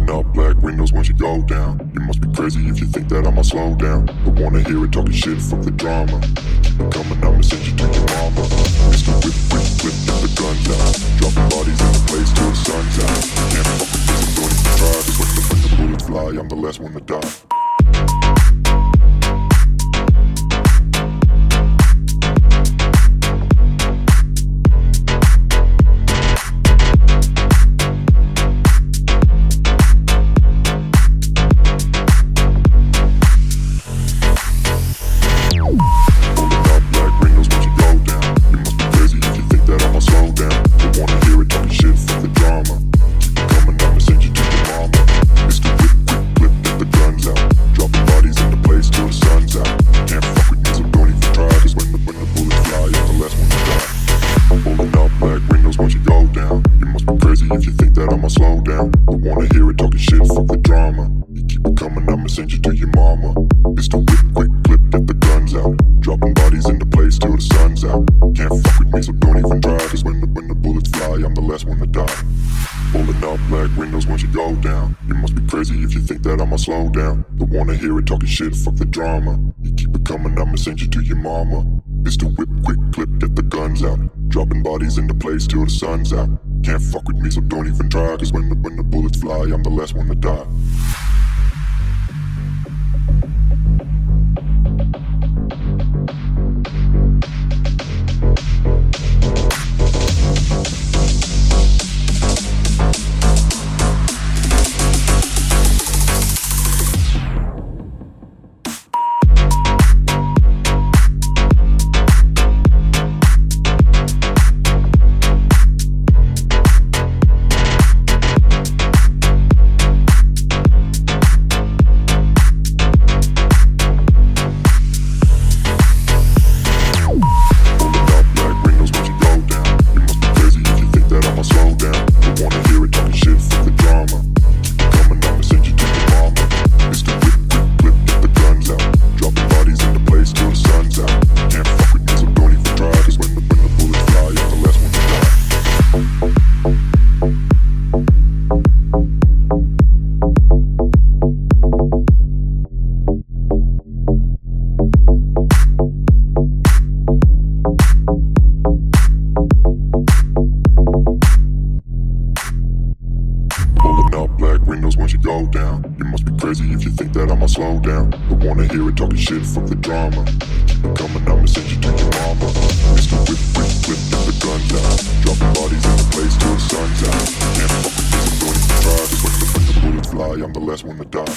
Rolling up black windows once you go down. You must be crazy if you think that I'ma slow down. Don't wanna hear it talking shit, fuck the drama. Keep it coming, I'ma send you to your mama. Mr. Whip, whip, whip, get the guns out. Dropping bodies in the place till the sun's out. Can't fuck with this, I'm going to try. Cause when the bullets fly, I'm the last one to die. If you think that I'ma slow down, don't wanna hear it talking shit, fuck the drama. You keep it coming, I'ma send you to your mama. It's the whip, quick clip, get the guns out. Dropping bodies into place till the sun's out. Can't fuck with me, so don't even try. Cause when the bullets fly, I'm the last one to die. Rolling up black windows once you go down. You must be crazy if you think that I'ma slow down. Don't wanna hear it talking shit, fuck the drama. You keep it coming, I'ma send you to your mama. It's the whip, quick clip, get the guns out. Dropping bodies into place till the sun's out. Can't fuck with me, so don't even try. Cause when the bullets fly, I'm the last one to die. Windows once you go down. You must be crazy if you think that I'ma slow down. Don't wanna hear it talking shit, fuck the drama. Keep it coming, I'ma send you to your mama. Mr. Whip, whip, whip, get the guns out. Dropping bodies in the place till the sun's out. Can't fuck with this, I'm going to try. Cause when the bullets fly, I'm the last one to die.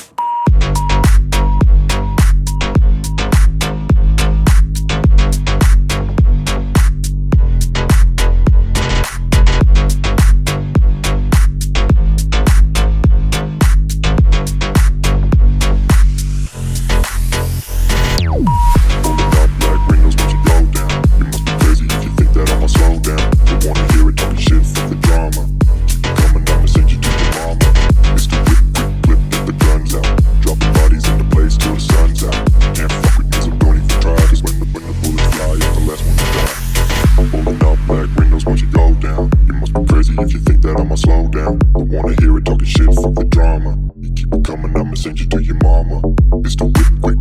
If you think that I'ma slow down, don't wanna hear it talking shit, fuck the drama. You keep it coming, I'ma send you to your mama. It's the whip, quick